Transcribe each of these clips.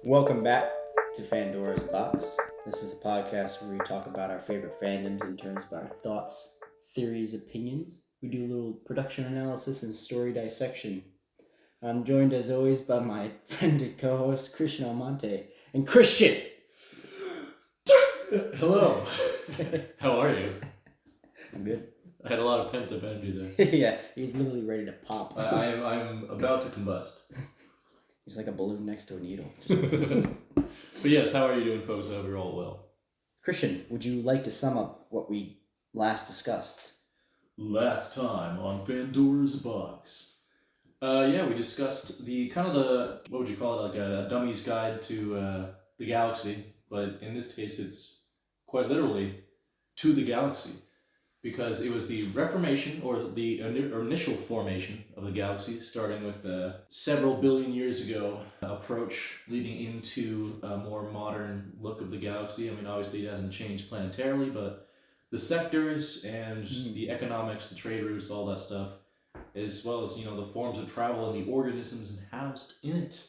Welcome back to Pandora's Box. This is a podcast where we talk about our favorite fandoms in terms of our thoughts, theories, opinions. We do a little production analysis and story dissection. I'm joined as always by my friend and co-host Christian Almonte. And Christian! Hello. How are you? I'm good. I had a lot of pent-up energy there. Yeah, he's literally ready to pop. I'm about to combust. He's like a balloon next to a needle. But yes, how are you doing, folks? I hope you're all well. Christian, would you like to sum up what we last discussed? Last time on Pandora's Box. We discussed what would you call it, like a dummy's guide to the galaxy. But in this case, it's quite literally to the galaxy. Because it was the reformation, or the initial formation of the galaxy, starting with several billion years ago approach leading into a more modern look of the galaxy. I mean, obviously it hasn't changed planetarily, but the sectors and the economics, the trade routes, all that stuff, as well as, the forms of travel and the organisms housed in it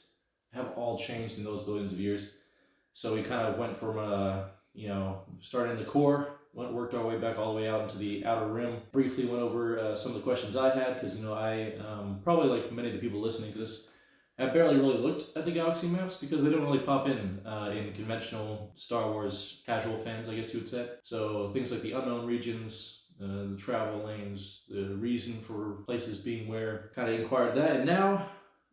have all changed in those billions of years. So we kind of went from, starting the core, worked our way back all the way out into the outer rim. Briefly went over some of the questions I had, because I probably like many of the people listening to this, have barely really looked at the galaxy maps because they don't really pop in conventional Star Wars casual fans, I guess you would say. So things like the unknown regions, the travel lanes, the reason for places being where, kind of inquired that. And now,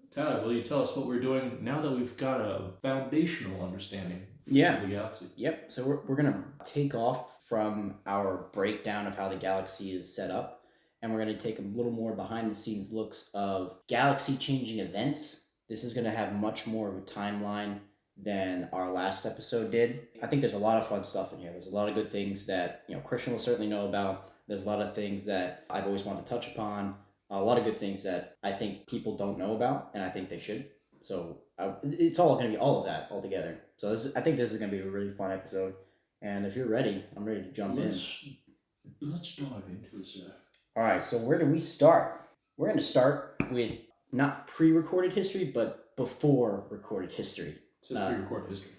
Tyler, will you tell us what we're doing now that we've got a foundational understanding of the galaxy? Yep. So we're going to take off from our breakdown of how the galaxy is set up, and we're going to take a little more behind the scenes looks of galaxy changing events. This is going to have much more of a timeline than our last episode did. I think there's a lot of fun stuff in here. There's a lot of good things that Christian will certainly know about. There's a lot of things that I've always wanted to touch upon. A lot of good things that I think people don't know about, and I think they should. So it's all going to be all of that all together. So I think this is going to be a really fun episode. And if you're ready, I'm ready to jump in. Let's dive into it, sir. All right, so where do we start? We're going to start with not pre-recorded history, but before recorded history. It says pre-recorded history.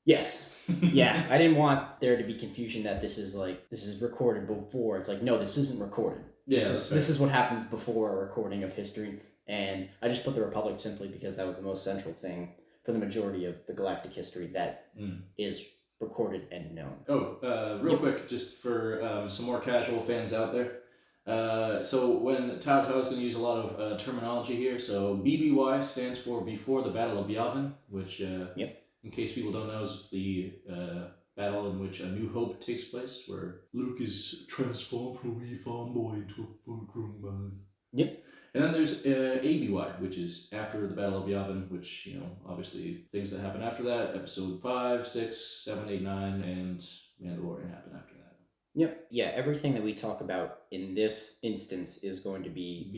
Yes. Yeah, I didn't want there to be confusion that this is recorded before. It's like, no, this isn't recorded. Yeah, this is what happens before a recording of history. And I just put the Republic simply because that was the most central thing for the majority of the galactic history that is recorded and known. Real quick, just for some more casual fans out there. So when Tyler is going to use a lot of terminology here, so BBY stands for Before the Battle of Yavin, which, in case people don't know, is the battle in which A New Hope takes place, where Luke is transformed from a wee farm boy into a full-grown man. Yep. And then there's ABY, which is after the Battle of Yavin, which, obviously things that happen after that, episode 5, 6, 7, 8, 9, and Mandalorian happen after that. Yep. Yeah, everything that we talk about in this instance is going to be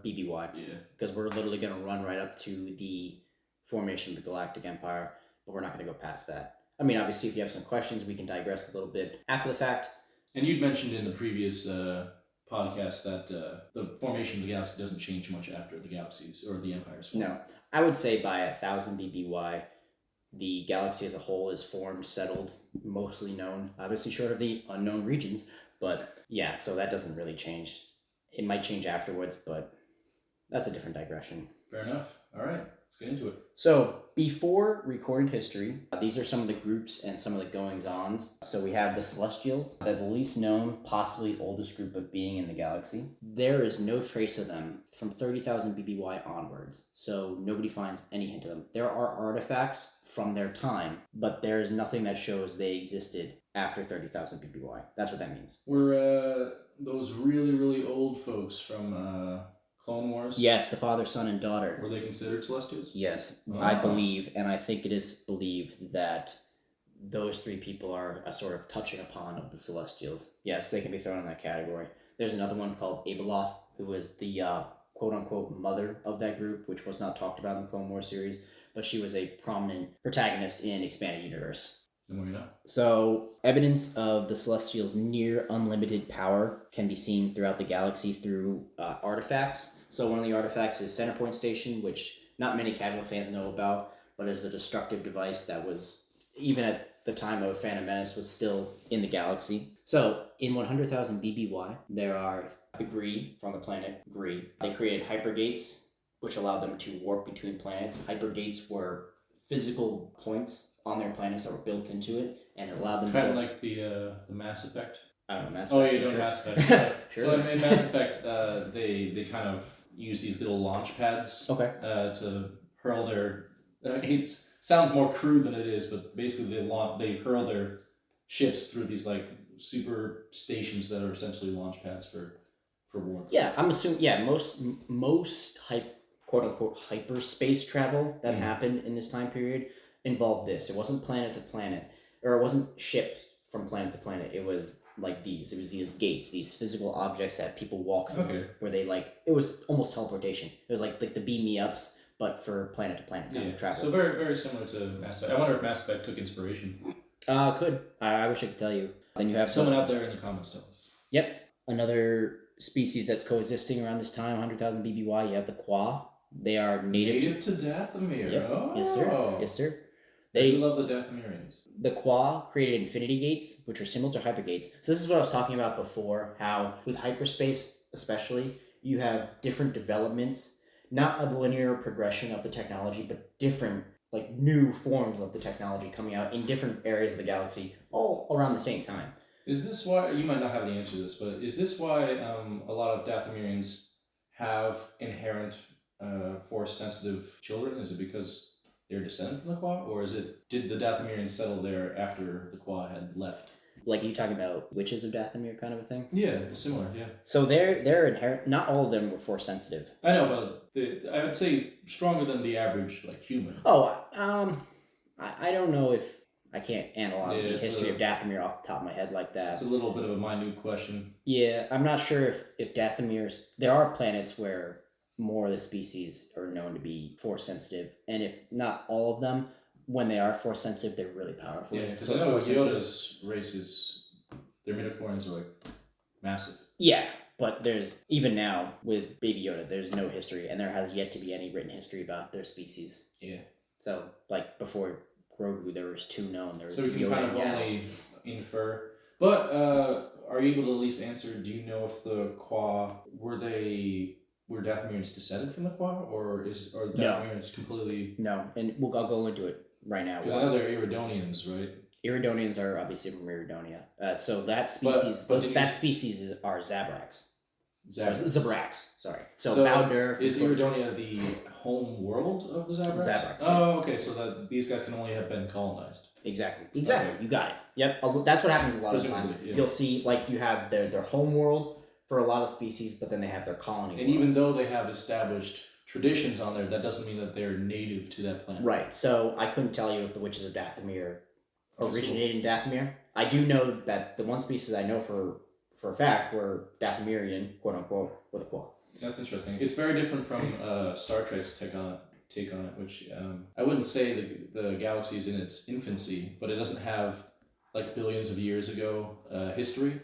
BBY. Yeah. Because we're literally going to run right up to the formation of the Galactic Empire, but we're not going to go past that. I mean, obviously, if you have some questions, we can digress a little bit after the fact. And you'd mentioned in the previous podcast that the formation of the galaxy doesn't change much after the galaxies or the empires form. No. I would say by 1000 BBY, the galaxy as a whole is formed, settled, mostly known, obviously short of the unknown regions, but yeah, so that doesn't really change. It might change afterwards, but that's a different digression. Fair enough. All right, let's get into it. So, before recorded history, these are some of the groups and some of the goings-ons. So we have the Celestials, the least known, possibly oldest group of being in the galaxy. There is no trace of them from 30,000 BBY onwards, so nobody finds any hint of them. There are artifacts from their time, but there is nothing that shows they existed after 30,000 BBY. That's what that means. Were those really, really old folks from Clone Wars? Yes, the father, son, and daughter. Were they considered Celestials? Yes, I believe, and I think it is believed that those three people are a sort of touching upon of the Celestials. Yes, they can be thrown in that category. There's another one called Abeloth, who is the quote-unquote mother of that group, which was not talked about in the Clone Wars series, but she was a prominent protagonist in Expanded Universe. So, evidence of the Celestials' near unlimited power can be seen throughout the galaxy through artifacts. So one of the artifacts is Centerpoint Station, which not many casual fans know about, but is a destructive device that was, even at the time of Phantom Menace, was still in the galaxy. So in 100,000 BBY, there are the Gree from the planet Gree. They created hypergates, which allowed them to warp between planets. Hypergates were physical points on their planets that were built into it, and it allowed them Kind to of like the Mass Effect. I don't know, Mass Oh, Effect. you know Sure. Mass Effect. Sure. So in Mass Effect, they kind of use these little launch pads Okay. to hurl their. It sounds more crude than it is, but basically they hurl their ships through these like super stations that are essentially launch pads for warp. Yeah, I'm assuming. Yeah, most quote unquote hyperspace travel that happened in this time period involved this. It wasn't planet to planet, or it wasn't ship from planet to planet. It was like these. It was these gates, these physical objects that people walk through, Okay. where they it was almost teleportation. It was like the beam me ups, but for planet to planet kind of travel. So very very similar to Mass Effect. I wonder if Mass Effect took inspiration. Could I wish I could tell you. Then you have someone out there in the comments. Tell us. Yep, another species that's coexisting around this time, 100,000 BBY. You have the Qua. They are native to Dathomir. Yep. Oh. Yes, sir. Yes, sir. They love the Dathomirians. The Qua created infinity gates, which are similar to hypergates. So this is what I was talking about before, how with hyperspace especially, you have different developments, not a linear progression of the technology, but different, like new forms of the technology coming out in different areas of the galaxy, all around the same time. Is this why, you might not have the answer to this, but is this why a lot of Dathomirians have inherent force-sensitive children? Is it because they're descended from the Qua, or did the Dathomirians settle there after the Qua had left? Like, are you talking about witches of Dathomir kind of a thing? Yeah, similar, yeah. So they're inherent, not all of them were force sensitive. I know, but I would say stronger than the average, like, human. Oh, I don't know if I can't analyze the history of Dathomir off the top of my head like that. It's a little bit of a minute question. Yeah, I'm not sure if Dathomir's... There are planets where more of the species are known to be force sensitive, and if not all of them, when they are force sensitive, they're really powerful. Yeah, because I know Yoda's races, their midichlorians are like massive. Yeah, but there's, even now with Baby Yoda, there's no history, and there has yet to be any written history about their species. Yeah. So, like, before Grogu, there was two known. There was so we can Yoda kind of only infer. But are you able to at least answer, do you know if the Qua, were Dathomirians descended from the Qua, or are the Dathomirians completely... No, and I'll go into it right now. Because I know they're Iridonians, right? Iridonians are obviously from Iridonia. So that species, that species are Zabraks. Zabraks, sorry. So Bowder... Is Iridonia the home world of the Zabraks? Zabraks. Oh, okay, so that these guys can only have been colonized. Exactly. Okay. You got it. Yep. That's what happens a lot of the time. Yeah. You'll see, like, you have their home world for a lot of species, but then they have their colony and worlds. Even though they have established traditions on there, that doesn't mean that they're native to that planet. Right. So I couldn't tell you if the witches of Dathomir originated in Dathomir. I do know that the one species I know for a fact were Dathomirian, quote unquote, with a Qua. That's interesting. It's very different from Star Trek's take on it, which I wouldn't say the galaxy is in its infancy, but it doesn't have like billions of years ago history.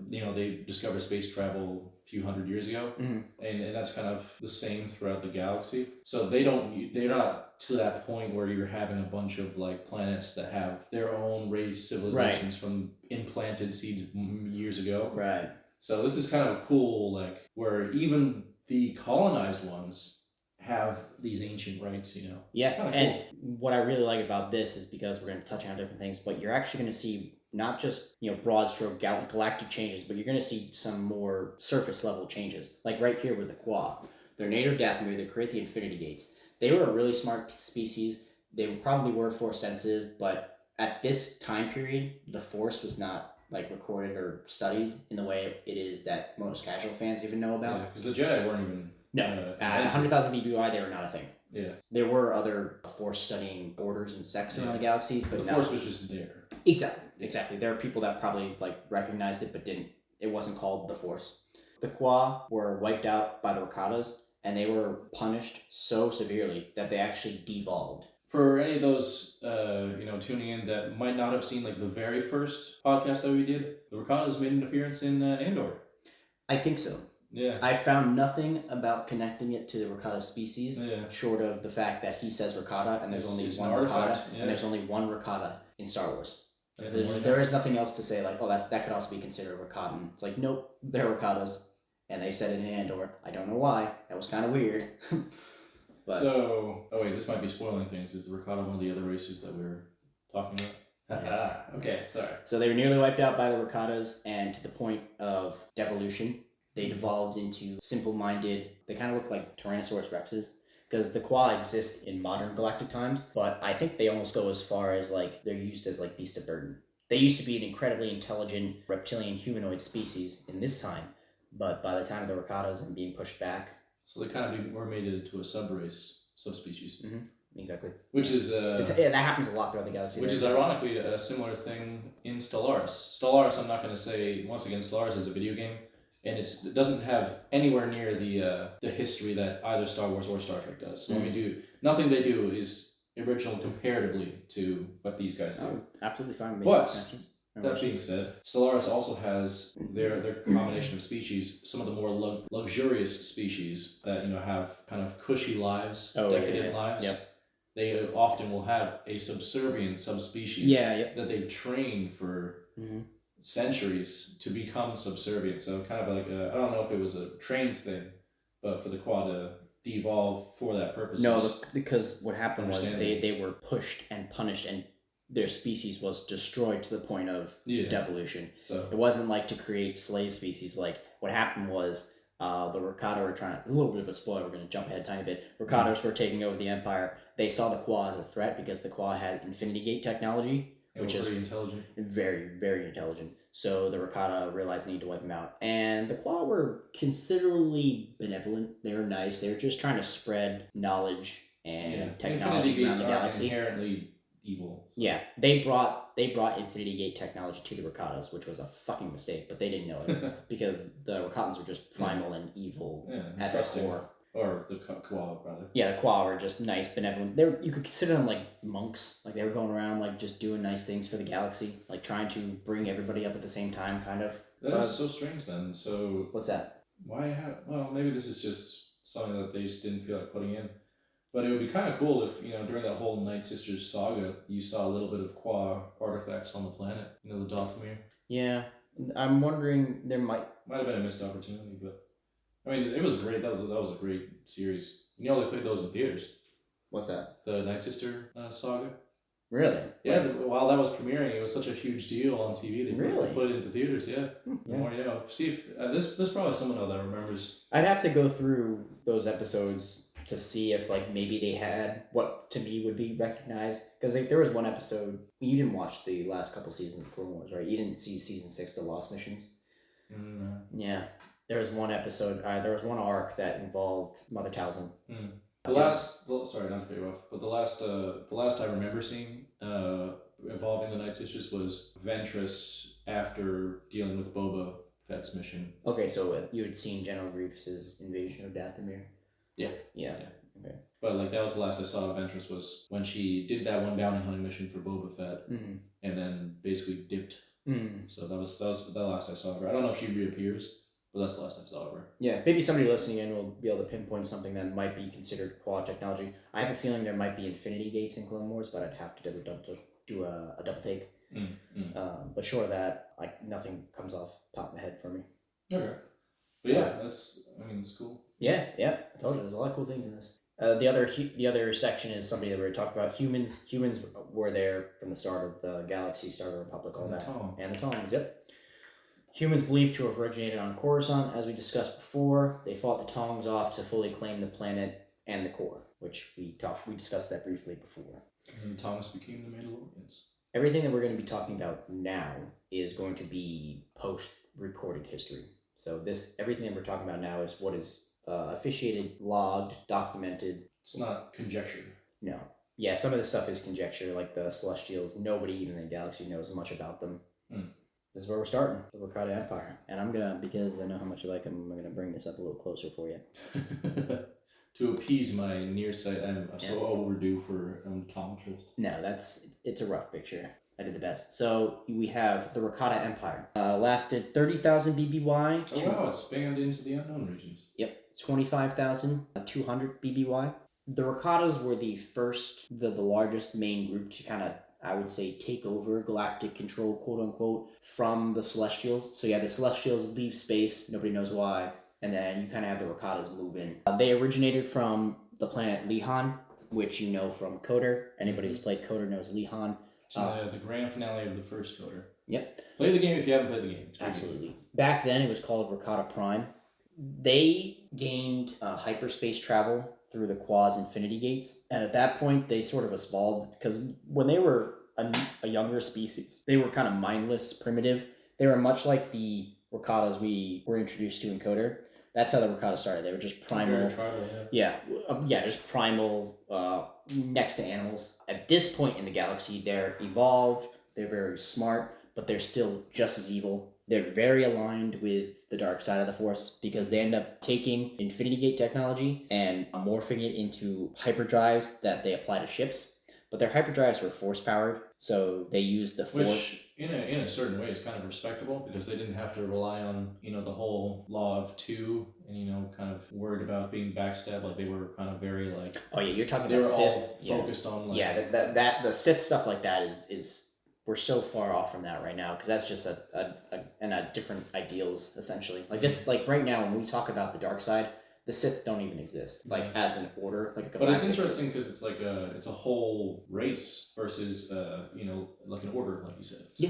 You know, they discovered space travel a few hundred years ago, and that's kind of the same throughout the galaxy. So they're not to that point where you're having a bunch of like planets that have their own raised civilizations from implanted seeds years ago. Right. So this is kind of cool, like where even the colonized ones have these ancient rites, you know. Yeah, and cool. What I really like about this is because we're going to touch on different things, but you're actually going to see not just, you know, broad stroke galactic changes, but you're going to see some more surface level changes. Like right here with the Qua. They're native Dathomir, they create the Infinity Gates. They were a really smart species. They probably were force sensitive, but at this time period, the Force was not like recorded or studied in the way it is that most casual fans even know about. Yeah, because the Jedi weren't even... No, at 100,000 BBY, they were not a thing. Yeah. There were other Force studying orders and sects around the galaxy, but the Force was just there. Exactly. There are people that probably like recognized it, but didn't. It wasn't called the Force. The Qua were wiped out by the Rakatas, and they were punished so severely that they actually devolved. For any of those, tuning in that might not have seen like the very first podcast that we did, the Rakatas made an appearance in Andor. I think so. Yeah. I found nothing about connecting it to the Rakata species, Yeah. short of the fact that he says Rakata, and there's only It's one an Rakata, artifact, yeah. and there's only one Rakata in Star Wars. Yeah, There is nothing else to say, like, oh, that could also be considered a Rakatan. It's like, nope, they're Rakatas. And they said it in Andor. I don't know why. That was kind of weird. But oh wait, this might be spoiling things. Is the Rakata one of the other races that we were talking about? Yeah. Okay, sorry. So they were nearly wiped out by the Rakatas, and to the point of devolution, they devolved into simple-minded. They kind of look like Tyrannosaurus rexes, because the Qua exist in modern galactic times, but I think they almost go as far as like they're used as like beasts of burden. They used to be an incredibly intelligent reptilian humanoid species in this time, but by the time of the Rakatas and being pushed back, so they kind of were made into a subspecies. Mm-hmm. Exactly. Which is that happens a lot throughout the galaxy. Which is ironically a similar thing in Stellaris. Stellaris, I'm not going to say once again. Stellaris is a video game, and it doesn't have anywhere near the history that either Star Wars or Star Trek does. So nothing they do is original comparatively to what these guys do. Oh, absolutely fine. But that being said, Stellaris also has their combination of species, some of the more luxurious species that have kind of cushy lives, decadent lives. Yep. They often will have a subservient subspecies that they've trained for centuries to become subservient. So kind of like I don't know if it was a trained thing, but for the Qua to devolve for that purpose. No, because what happened was they were pushed and punished, and their species was destroyed to the point of devolution. So it wasn't like to create slave species. Like what happened was the Rakata were trying. It's a little bit of a spoiler. We're going to jump ahead a tiny bit. Rakatas were taking over the Empire. They saw the Qua as a threat because the Qua had Infinity Gate technology, which is very intelligent. Very, very intelligent. So the Rakata realized they need to wipe them out. And the Qua were considerably benevolent. They were nice. They were just trying to spread knowledge and technology around the galaxy. Inherently evil. Yeah, they brought Infinity Gate technology to the Rakatas, which was a fucking mistake, but they didn't know it because the Rakatans were just primal and evil at their core. Or the Qua, rather. Yeah, the Qua were just nice, benevolent. You could consider them like monks. Like they were going around like just doing nice things for the galaxy, like trying to bring everybody up at the same time, kind of. That is so strange then. So what's that? Why well, maybe this is just something that they just didn't feel like putting in. But it would be kind of cool if, during that whole Night Sisters saga, you saw a little bit of Qua artifacts on the planet. The Dathomir. Yeah, I'm wondering there might have been a missed opportunity, but I mean, it was great. That was a great series. They played those in theaters. What's that? The Night Sister saga. Really? Yeah. While that was premiering, it was such a huge deal on TV. They put it into theaters. Yeah. The more you know. See if there's probably someone out that remembers. I'd have to go through those episodes to see if maybe they had what to me would be recognized, because there was one episode. You didn't watch the last couple seasons of Clone Wars, right? You didn't see season 6, the Lost Missions. No. Yeah, there was one episode. There was one arc that involved Mother Talzin. Sorry, not to cut you off, but the last I remember seeing involving the Night Sisters was Ventress after dealing with Boba Fett's mission. Okay, so you had seen General Grievous's invasion of Dathomir. Yeah. Okay. But that was the last I saw of Ventress was when she did that one bounty hunting mission for Boba Fett, and then basically dipped. So that was the last I saw of her. I don't know if she reappears, but that's the last I saw of her. Yeah, maybe somebody listening in will be able to pinpoint something that might be considered Qua technology. I have a feeling there might be Infinity Gates in Clone Wars, but I'd have to do a double take. But short of that, nothing comes off the top of my head for me. Okay. But yeah, it's cool. Yeah, I told you, there's a lot of cool things in this. The other section is somebody that we were talking about. Humans were there from the start of the galaxy, start of the Republic, all that. And the Tongs, yep. Humans believed to have originated on Coruscant, as we discussed before. They fought the Tongs off to fully claim the planet and the core, which we discussed that briefly before. And the Tongs became the Mandalorians. Everything that we're going to be talking about now is going to be post-recorded history. So everything that we're talking about now is what is officiated, logged, documented. It's not conjecture. No. Yeah, some of the stuff is conjecture, like the Celestials. Nobody even in the galaxy knows much about them. This is where we're starting, the Rakata Empire. And because I know how much you like them, I'm going to bring this up a little closer for you. To appease my nearsight, I'm so overdue for optometrist. No, it's a rough picture. I did the best. So we have the Rakata Empire. Lasted 30,000 BBY. Oh wow, it spanned into the unknown regions. Yep, 25,200 BBY. The Rakatas were the largest main group to kind of, I would say, take over galactic control, quote unquote, from the Celestials. So yeah, the Celestials leave space, nobody knows why, and then you kind of have the Rakatas move in. They originated from the planet Lihan, which you know from Coder. Anybody who's played Coder knows Lihan. It's the grand finale of the first Coder. Yep. Play the game if you haven't played the game. Absolutely. Back then, it was called Rakata Prime. They gained hyperspace travel through the Qua's Infinity Gates, and at that point, they sort of evolved because when they were a younger species, they were kind of mindless, primitive. They were much like the Rakatas we were introduced to in Coder. That's how the Rakata started. They were just primal. Very tribal, yeah. Just primal, next to animals. At this point in the galaxy, they're evolved. They're very smart, but they're still just as evil. They're very aligned with the dark side of the Force because they end up taking Infinity Gate technology and morphing it into hyperdrives that they apply to ships. But their hyperdrives were Force powered, so they used the Force. Which, in a certain way, is kind of respectable because they didn't have to rely on the whole law of two and kind of worried about being backstabbed. Like they were kind of very like. Oh yeah, you're talking they about were Sith. all focused on like. Yeah, that the Sith stuff like that is we're so far off from that right now because that's just a different ideals essentially. Like this, like right now when we talk about the dark side, the Sith don't even exist like as an order, like a galactic. But it's interesting because it's like it's a whole race versus like an order, like you said. So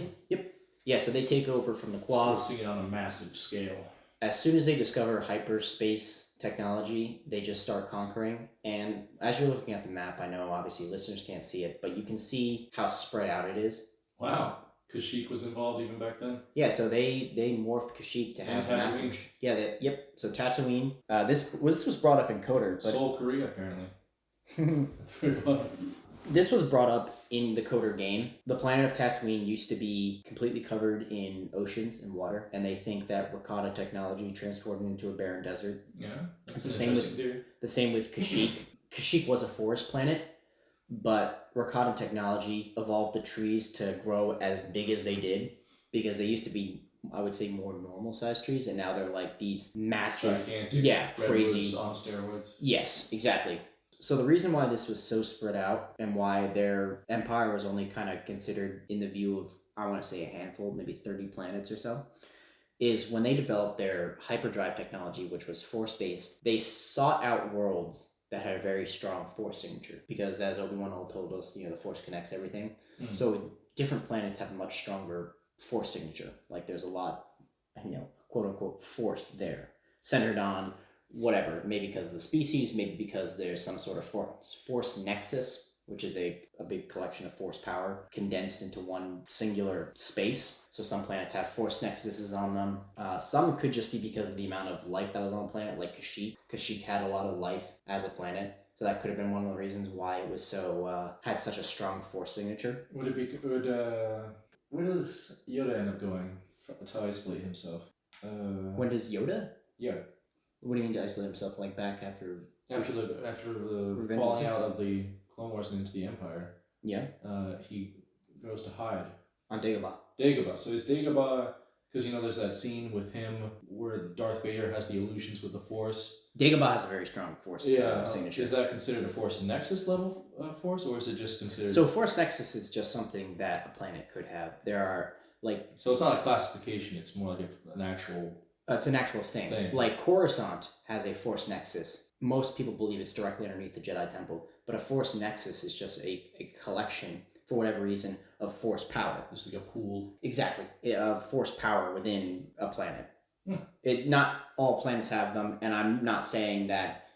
Yeah. So they take over from the Qua. We're seeing it on a massive scale. As soon as they discover hyperspace technology, they just start conquering. And as you're looking at the map, I know obviously listeners can't see it, but you can see how spread out it is. Wow. Kashyyyk was involved even back then? Yeah, so they morphed Kashyyyk to have massive... Yeah, so Tatooine. This was brought up in Coder. But Seoul, Korea, apparently. This was brought up in the Coder game. The planet of Tatooine used to be completely covered in oceans and water, and they think that Rakata technology transported into a barren desert. Yeah, it's the same with Kashyyyk. Kashyyyk was a forest planet, but Rakata technology evolved the trees to grow as big as they did because they used to be, I would say, more normal sized trees, and now they're like these massive, gigantic, crazy on steroids. Yes, exactly. So the reason why this was so spread out and why their empire was only kind of considered in the view of, I want to say a handful, maybe 30 planets or so, is when they developed their hyperdrive technology, which was force-based, they sought out worlds that had a very strong force signature. Because as Obi-Wan told us, the force connects everything. So different planets have a much stronger force signature. Like there's a lot, quote-unquote, force there, centered on whatever, maybe because of the species, maybe because there's some sort of force nexus, which is a big collection of force power condensed into one singular space. So some planets have force nexuses on them. Some could just be because of the amount of life that was on the planet, like Kashyyyk. Kashyyyk had a lot of life as a planet. So that could have been one of the reasons why it was so had such a strong force signature. Where does Yoda end up going to isolate himself? When does Yoda? Yeah. What do you mean to isolate himself? Like back after the falling out of the Clone Wars and into the Empire? Yeah. He goes to hide on Dagobah. So is Dagobah, because there's that scene with him where Darth Vader has the illusions with the Force. Dagobah has a very strong Force signature. Is that considered a Force Nexus level Force, or is it just considered? So Force Nexus is just something that a planet could have. There are so it's not a classification. It's more like an actual. It's an actual thing. Like Coruscant has a Force Nexus. Most people believe it's directly underneath the Jedi Temple, but a Force Nexus is just a collection, for whatever reason, of Force power. Just like a pool. Exactly. Of Force power within a planet. Not all planets have them, and I'm not saying that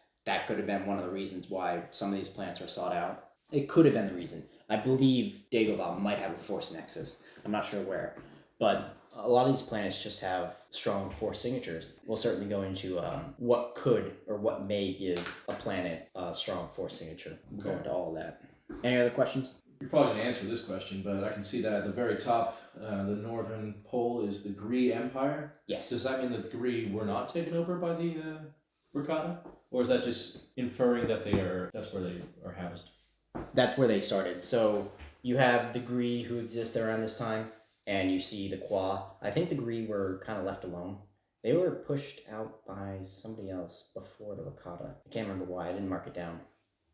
could have been one of the reasons why some of these planets are sought out. It could have been the reason. I believe Dagobah might have a Force Nexus. I'm not sure where, but a lot of these planets just have strong force signatures. We'll certainly go into what could or what may give a planet a strong force signature. We'll go into all of that. Any other questions? You're probably going to answer this question, but I can see that at the very top, the northern pole is the Gree Empire. Yes. Does that mean that the Gree were not taken over by the Rakata? Or is that just inferring that that's where they are housed? That's where they started. So You have the Gree who exist around this time, and you see the Qua. I think the Gree were kind of left alone. They were pushed out by somebody else before the Rakata. I can't remember why. I didn't mark it down.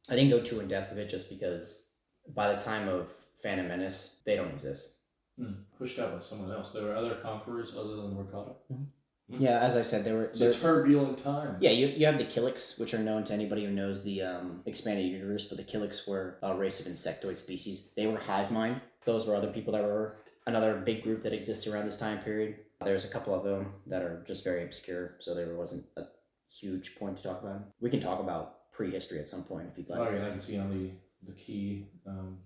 I didn't go too in depth of it just because by the time of Phantom Menace, they don't exist. Pushed out by someone else. There were other conquerors other than Rakata. Yeah, as I said, It's a turbulent time. Yeah, you have the Killiks, which are known to anybody who knows the expanded universe, but the Killiks were a race of insectoid species. They were hive mind. Those were other people that were another big group that exists around this time period. There's a couple of them that are just very obscure, so there wasn't a huge point to talk about. We can talk about prehistory at some point if you'd like. Oh, yeah, I can see on the key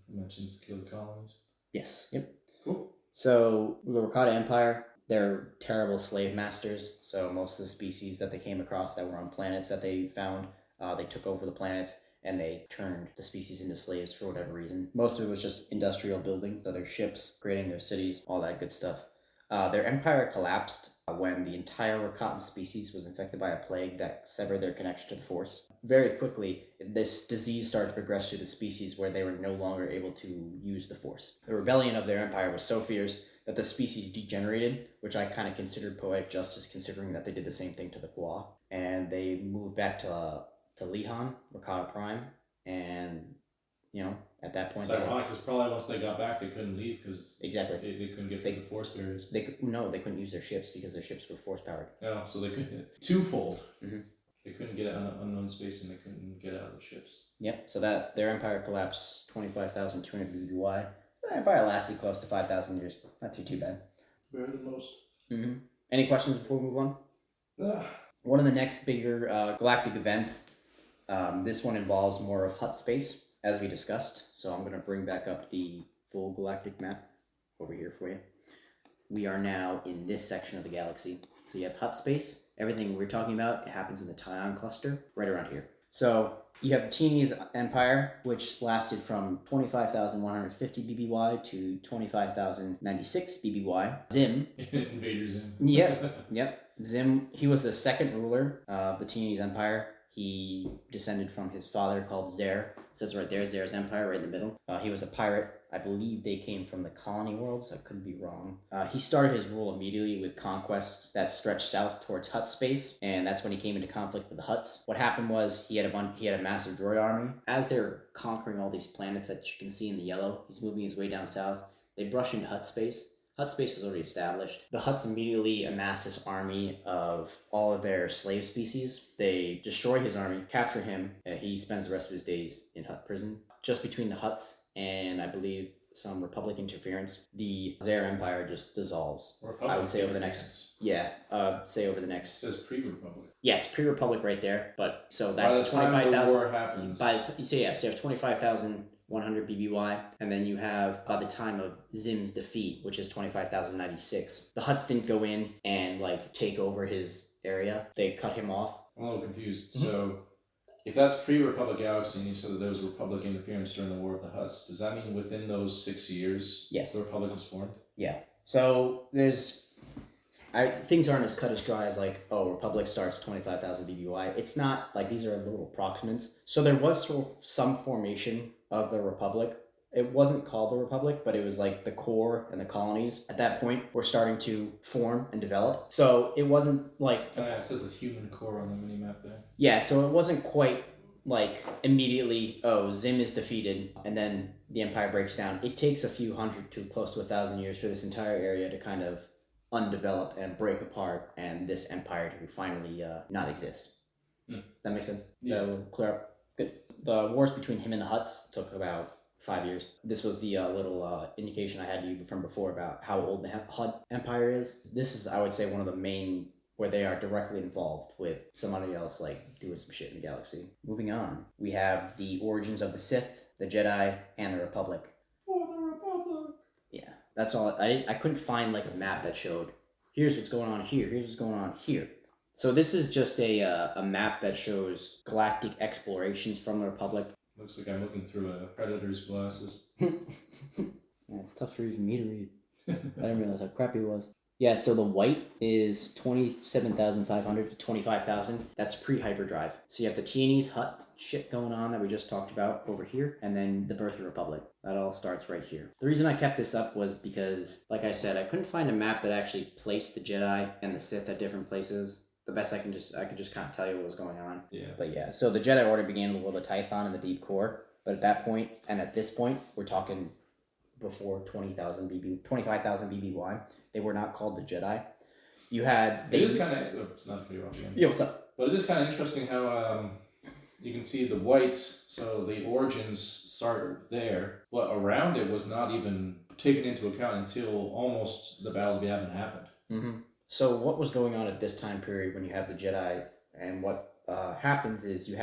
mentions the Killer colonies. Yes. Yep. Cool. So the Rakata Empire, they're terrible slave masters. So most of the species that they came across that were on planets that they found, they took over the planets and they turned the species into slaves for whatever reason. Most of it was just industrial building, so their ships, creating their cities, all that good stuff. Their empire collapsed when the entire Rakatan species was infected by a plague that severed their connection to the Force. Very quickly, this disease started to progress through the species where they were no longer able to use the Force. The rebellion of their empire was so fierce that the species degenerated, which I kind of considered poetic justice considering that they did the same thing to the Kwa. And they moved back to Lihan, Rakata Prime, and at that point, it's ironic because probably once they got back, they couldn't leave because exactly they couldn't get through the force barriers. They couldn't use their ships because their ships were force powered. Oh, so they couldn't twofold. Mm-hmm. They couldn't get out of unknown space and they couldn't get out of the ships. Yep. So that their empire collapsed 25,200 BBY. The empire lasted close to 5,000 years. Not too bad. Better than most. Mm-hmm. Any questions before we move on? One of the next bigger galactic events. This one involves more of hut space, as we discussed. So I'm going to bring back up the full galactic map over here for you. We are now in this section of the galaxy. So you have hut space. Everything we're talking about, it happens in the Tyon cluster, right around here. So you have the Teeny's Empire, which lasted from 25,150 BBY to 25,096 BBY. Zim. Invader Zim. Yep. Zim, he was the second ruler of the Teeny's Empire. He descended from his father called Zer. It says right there, Zer's Empire, right in the middle. He was a pirate. I believe they came from the colony world, so I couldn't be wrong. He started his rule immediately with conquests that stretched south towards Hut space, and that's when he came into conflict with the Huts. What happened was he had a massive droid army. As they're conquering all these planets that you can see in the yellow, he's moving his way down south. They brush into Hut space. Hut space is already established. The Huts immediately amass this army of all of their slave species. They destroy his army, capture him. He spends the rest of his days in Hut prison. Just between the Huts and I believe some Republic interference, the Zer Empire just dissolves. I would say over the next, over the next. It says pre-Republic. Yes, pre-Republic right there. But so that's 25,000. War happens. So you have 25,100 BBY, and then you have by the time of Zim's defeat, which is 25,096. The Huts didn't go in and take over his area. They cut him off. I'm a little confused. Mm-hmm. So if that's pre-Republic Galaxy and you said that there was Republic interference during the War of the Huts, does that mean within those 6 years the Republic was formed? Yeah. So things aren't as cut as dry as Republic starts 25,000 BBY. It's not these are little approximates. So there was some formation of the Republic. It wasn't called the Republic, but it was the core and the colonies at that point were starting to form and develop. So it wasn't it says the human core on the mini map there. Yeah, so it wasn't quite immediately, Zim is defeated and then the empire breaks down. It takes a few hundred to close to 1,000 years for this entire area to kind of undevelop and break apart and this empire to finally not exist. That makes sense? Yeah. That will clear up. Good. The wars between him and the Huts took about 5 years. This was the little indication I had to you from before about how old the Hut Empire is. This is, I would say, one of the main where they are directly involved with somebody else doing some shit in the galaxy. Moving on, we have the origins of the Sith, the Jedi, and the Republic. For the Republic. Yeah, that's all. I couldn't find a map that showed here's what's going on here, here's what's going on here. So this is just a map that shows galactic explorations from the Republic. Looks like I'm looking through a predator's glasses. Yeah, it's tough for even me to read. I didn't realize how crappy it was. Yeah, so the white is 27,500 to 25,000. That's pre-hyperdrive. So you have the Tianese hut shit going on that we just talked about over here, and then the Birth of the Republic. That all starts right here. The reason I kept this up was because, like I said, I couldn't find a map that actually placed the Jedi and the Sith at different places. The best I could just kind of tell you what was going on. Yeah. But yeah, so the Jedi Order began in the world of Tython in the Deep Core. But at that point, and at this point, we're talking before 25,000 BBY. They were not called the Jedi. You had... It is kind of... It's not to cut you off again. Yeah, what's up? But it is kind of interesting how you can see the white, so the origins start there, but around it was not even taken into account until almost the Battle of Yavin happened. Mm-hmm. So what was going on at this time period when you have the Jedi, and what happens is you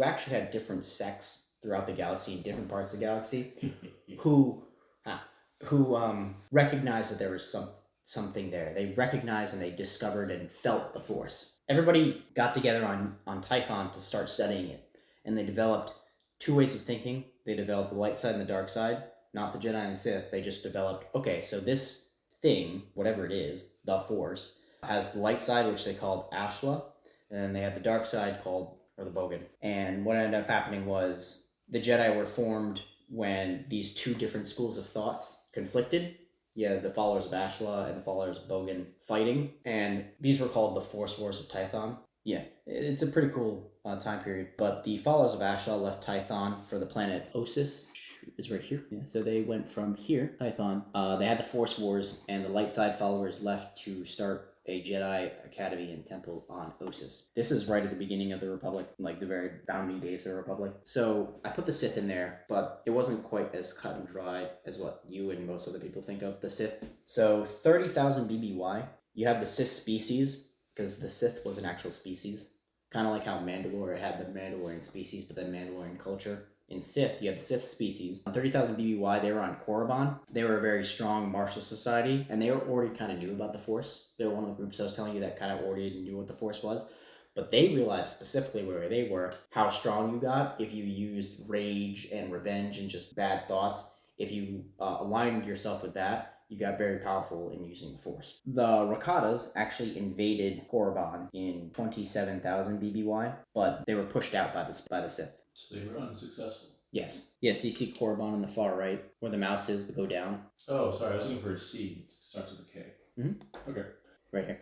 actually had different sects throughout the galaxy in different parts of the galaxy who recognized that there was something there. They recognized and they discovered and felt the Force. Everybody got together on Tython to start studying it, and they developed two ways of thinking. They developed the light side and the dark side, not the Jedi and the Sith. They just developed, okay, so this thing, whatever it is, the Force, has the light side, which they called Ashla, and then they had the dark side called, or the Bogan. And what ended up happening was the Jedi were formed when these two different schools of thoughts conflicted. Yeah, the followers of Ashla and the followers of Bogan fighting, and these were called the Force Wars of Tython. Yeah, it's a pretty cool time period. But the followers of Ashla left Tython for the planet Osis, which is right here. Yeah, so they went from here, Tython. They had the Force Wars, and the light side followers left to start a Jedi Academy and Temple on Osis. This is right at the beginning of the Republic, like the very founding days of the Republic. So I put the Sith in there, but it wasn't quite as cut and dry as what you and most other people think of the Sith. So 30,000 BBY, you have the Sith species, because the Sith was an actual species. Kind of like how Mandalore had the Mandalorian species, but then Mandalorian culture. In Sith, you had the Sith species. On 30,000 BBY, they were on Korriban. They were a very strong martial society, and they already kind of knew about the Force. They were one of the groups I was telling you that kind of already knew what the Force was. But they realized specifically where they were, how strong you got if you used rage and revenge and just bad thoughts. If you aligned yourself with that, you got very powerful in using the Force. The Rakatas actually invaded Korriban in 27,000 BBY, but they were pushed out by the Sith. So they were unsuccessful. Yes. Yes, you see Korriban on the far right, where the mouse is, but go down. Oh, sorry, I was looking for a C. It starts with a K. Mm-hmm. Okay. Right here.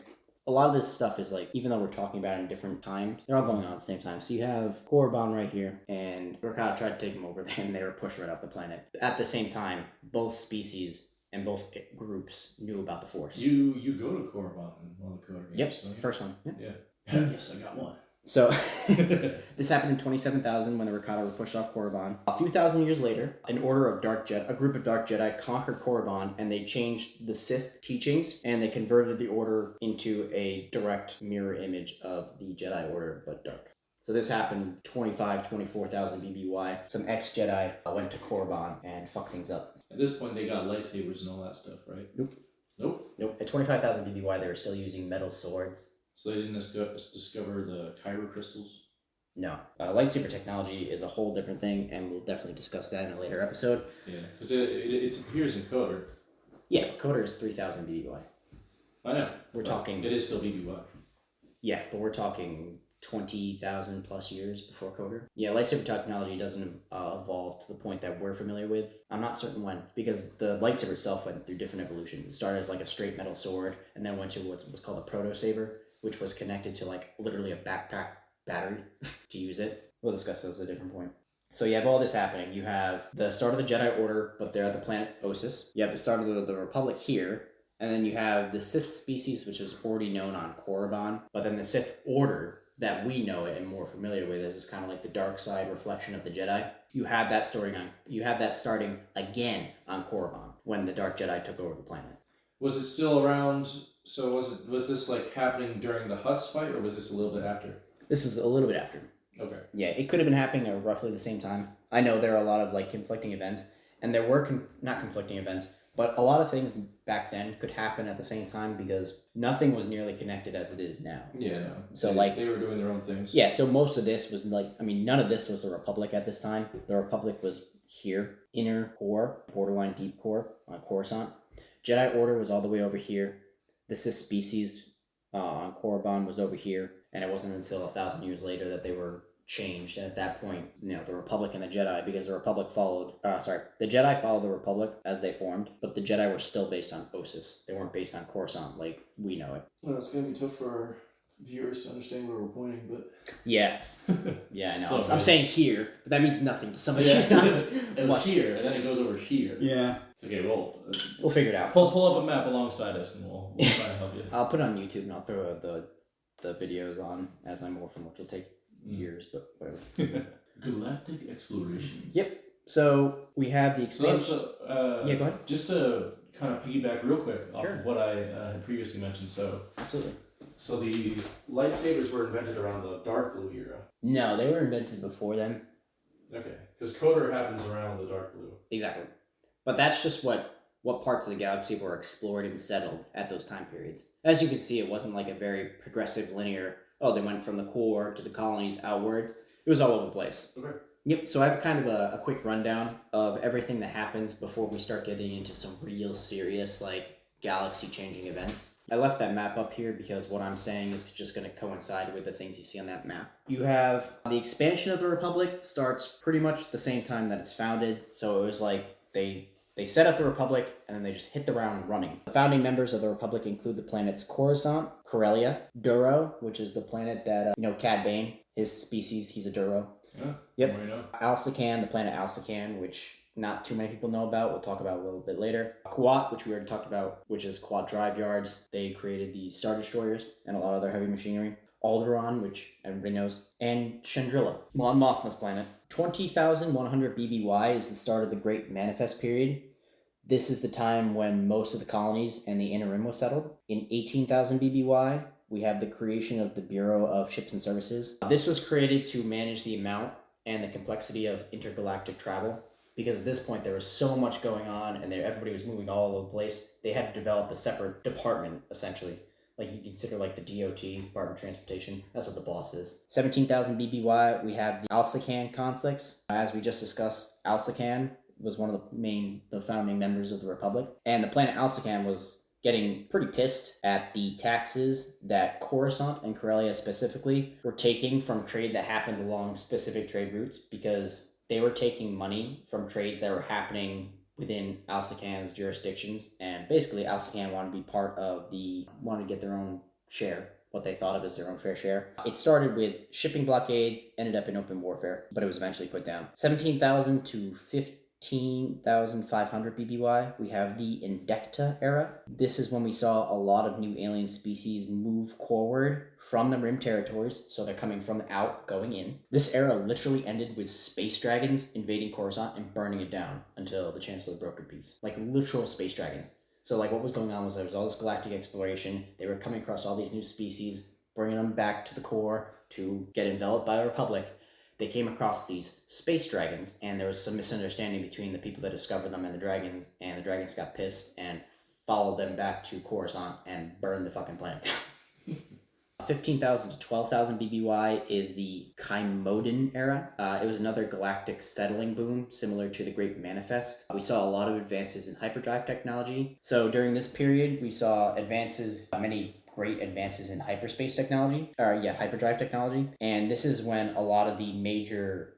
A lot of this stuff is like, even though we're talking about it in different times, they're all going on at the same time. So you have Korriban right here, and Rakata tried to take them over there, and they were pushed right off the planet. At the same time, both species and both groups knew about the Force. You go to Korriban in one of the Coder games, Yep, don't you? first one. Yep. Yeah. Yes, I got one. So, this happened in 27,000 when the Rakata were pushed off Korriban. A few thousand years later, a group of Dark Jedi conquered Korriban, and they changed the Sith teachings, and they converted the Order into a direct mirror image of the Jedi Order, but dark. So this happened 24,000 BBY. Some ex-Jedi went to Korriban and fucked things up. At this point, they got lightsabers and all that stuff, right? Nope. At 25,000 BBY, they were still using metal swords. So they didn't discover the Kyber crystals? No. Lightsaber technology is a whole different thing, and we'll definitely discuss that in a later episode. Yeah, because it appears in Coder. Yeah, but Coder is 3,000 BBY. I know. We're talking... It is still BBY. Yeah, but we're talking 20,000 plus years before Coder. Yeah, lightsaber technology doesn't evolve to the point that we're familiar with. I'm not certain when, because the lightsaber itself went through different evolutions. It started as like a straight metal sword, and then went to what's called a proto-saber, which was connected to like literally a backpack battery to use it. We'll discuss those at a different point. So you have all this happening. You have the start of the Jedi Order, but they're at the planet Osis. You have the start of the Republic here. And then you have the Sith species, which is already known on Korriban. But then the Sith Order that we know it and more familiar with is kind of like the dark side reflection of the Jedi. You have that starting again on Korriban when the Dark Jedi took over the planet. Was it still around? So was this like happening during the Hutts fight, or was this a little bit after? This is a little bit after. Okay. Yeah, it could have been happening at roughly the same time. I know there are a lot of like conflicting events, and there were not conflicting events, but a lot of things back then could happen at the same time because nothing was nearly connected as it is now. Yeah, no. So they were doing their own things. Yeah, so most of this was none of this was the Republic at this time. The Republic was here, inner core, borderline deep core on Coruscant. Jedi Order was all the way over here. The cis species on Korriban was over here, and it wasn't until 1,000 years later that they were changed. And at that point, the Republic and the Jedi, because the Republic followed, the Jedi followed the Republic as they formed, but the Jedi were still based on Ossus. They weren't based on Coruscant like we know it. Well, it's gonna be tough for our viewers to understand where we're pointing, but yeah, yeah, I know. So I'm saying here, but that means nothing to somebody who's yeah. not. It was here, and then it goes over here. Yeah. It's okay, We'll figure it out. Pull up a map alongside us, and we'll try to help you. I'll put it on YouTube, and I'll throw the videos on as I morph them, which will take years, but whatever. Galactic explorations. Yep. So we have the expansion. So yeah, go ahead. Just to kind of piggyback real quick off Sure. of what I had previously mentioned. Absolutely. So the lightsabers were invented around the dark blue era. No, they were invented before then. Okay, because Coder happens around the dark blue. Exactly. But that's just what parts of the galaxy were explored and settled at those time periods. As you can see, it wasn't like a very progressive linear, they went from the core to the colonies outward. It was all over the place. Okay. Yep, so I have kind of a quick rundown of everything that happens before we start getting into some real serious, like, galaxy-changing events. I left that map up here because what I'm saying is just going to coincide with the things you see on that map. You have the expansion of the Republic starts pretty much the same time that it's founded, so it was like they set up the Republic, and then they just hit the ground running. The founding members of the Republic include the planets Coruscant, Corellia, Duro, which is the planet that, Cad Bane, his species, he's a Duro. Yeah. Yep. More you know. Alsacan, the planet Alsacan, which not too many people know about. We'll talk about a little bit later. Kuat, which we already talked about, which is Quad Drive Yards. They created the Star Destroyers and a lot of other heavy machinery. Alderaan, which everybody knows, and Chandrila, Mon Mothma's planet. 20,100 BBY is the start of the Great Manifest period. This is the time when most of the colonies and the Inner Rim was settled. In 18,000 BBY, we have the creation of the Bureau of Ships and Services. This was created to manage the amount and the complexity of intergalactic travel, because at this point there was so much going on and everybody was moving all over the place. They had to develop a separate department, essentially. Like you consider like the DOT, Department of Transportation, that's what the boss is. 17,000 BBY, we have the Alsacan conflicts. As we just discussed, Alsacan was one of the founding members of the Republic. And the planet Alsacan was getting pretty pissed at the taxes that Coruscant and Corellia specifically were taking from trade that happened along specific trade routes, because they were taking money from trades that were happening within Alsacan's jurisdictions, and basically Alsacan wanted to get their own share, what they thought of as their own fair share. It started with shipping blockades, ended up in open warfare, but it was eventually put down. 17,000 to 15,500 BBY, we have the Indecta era. This is when we saw a lot of new alien species move forward from the Rim territories, so they're coming from out, going in. This era literally ended with space dragons invading Coruscant and burning it down until the Chancellor brokered peace. Like literal space dragons. So like what was going on was there was all this galactic exploration, they were coming across all these new species, bringing them back to the core to get enveloped by the Republic. They came across these space dragons, and there was some misunderstanding between the people that discovered them and the dragons got pissed and followed them back to Coruscant and burned the fucking planet down. 15,000 to 12,000 BBY is the Kaimoden era. It was another galactic settling boom, similar to the Great Manifest. We saw a lot of advances in hyperdrive technology. So during this period, we saw many great advances in hyperspace technology, hyperdrive technology. And this is when a lot of the major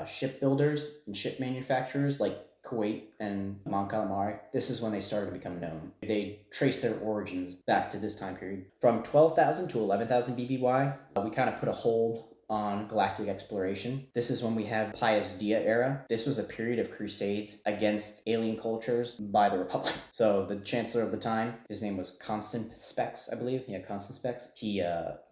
shipbuilders and ship manufacturers, like Kuwait and Mount Calamari, this is when they started to become known. They trace their origins back to this time period. From 12,000 to 11,000 BBY, we kind of put a hold on galactic exploration. This is when we have Pius Dia era. This was a period of crusades against alien cultures by the Republic. So the chancellor of the time, his name was Constant Specs, I believe. Yeah, Constant Specs. He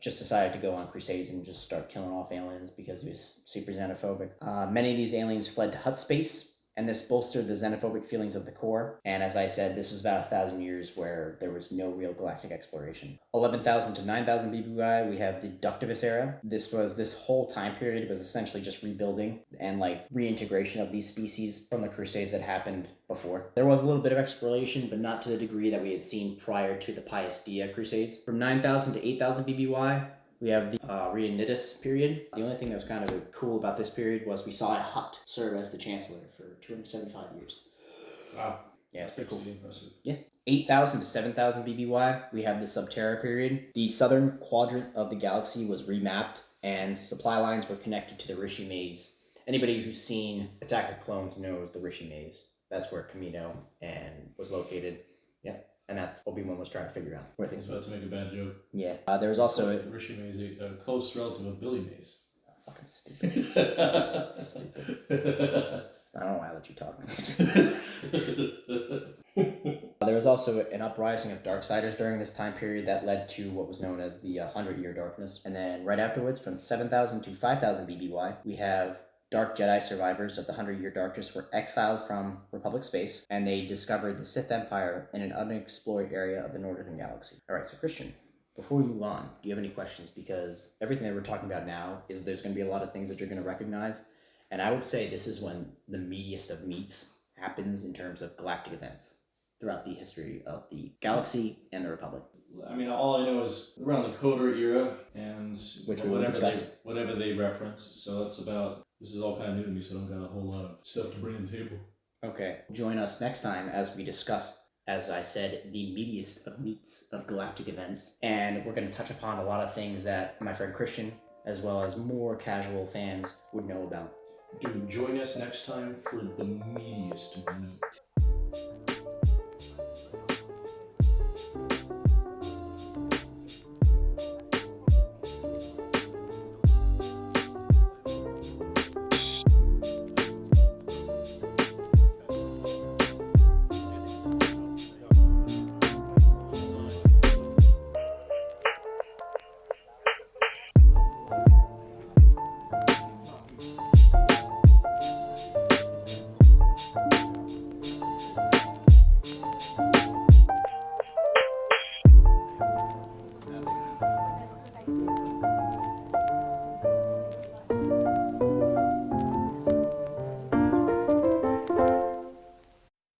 just decided to go on crusades and just start killing off aliens because he was super xenophobic. Many of these aliens fled to Hut space, and this bolstered the xenophobic feelings of the core. And as I said, this was about 1,000 years where there was no real galactic exploration. 11,000 to 9,000 BBY, we have the Ductivus era. This whole time period was essentially just rebuilding and like reintegration of these species from the crusades that happened before. There was a little bit of exploration, but not to the degree that we had seen prior to the Pius Dia crusades. From 9,000 to 8,000 BBY, we have the Reunitus period. The only thing that was kind of cool about this period was we saw a Hutt serve as the chancellor for 275 years. Wow. Yeah, it's pretty cool. Impressive. Yeah. 8,000 to 7,000 BBY, we have the Subterra period. The southern quadrant of the galaxy was remapped, and supply lines were connected to the Rishi Maze. Anybody who's seen Attack of the Clones knows the Rishi Maze. That's where Camino and was located. Yeah, and that's Obi-Wan was trying to figure out where I was things about to make a bad joke. Yeah, there was also Rishi Mays, a close relative of Billy Mays. fucking stupid. Stupid. I don't know why I let you talk. There was also an uprising of Darksiders during this time period that led to what was known as the 100-Year Darkness. And then right afterwards, from 7,000 to 5,000 BBY, we have Dark Jedi survivors of the 100-Year Darkness were exiled from Republic space, and they discovered the Sith Empire in an unexplored area of the Northern Galaxy. All right, so Christian, before we move on, do you have any questions? Because everything that we're talking about now is there's going to be a lot of things that you're going to recognize. And I would say this is when the meatiest of meats happens in terms of galactic events throughout the history of the galaxy and the Republic. I mean, all I know is around the Coder era and Which we will discuss. whatever they reference. So that's about. This is all kind of new to me, so I don't got a whole lot of stuff to bring to the table. Okay, join us next time as we discuss, as I said, the meatiest of meats of galactic events. And we're going to touch upon a lot of things that my friend Christian, as well as more casual fans, would know about. Dude, join us next time for the meatiest of meat.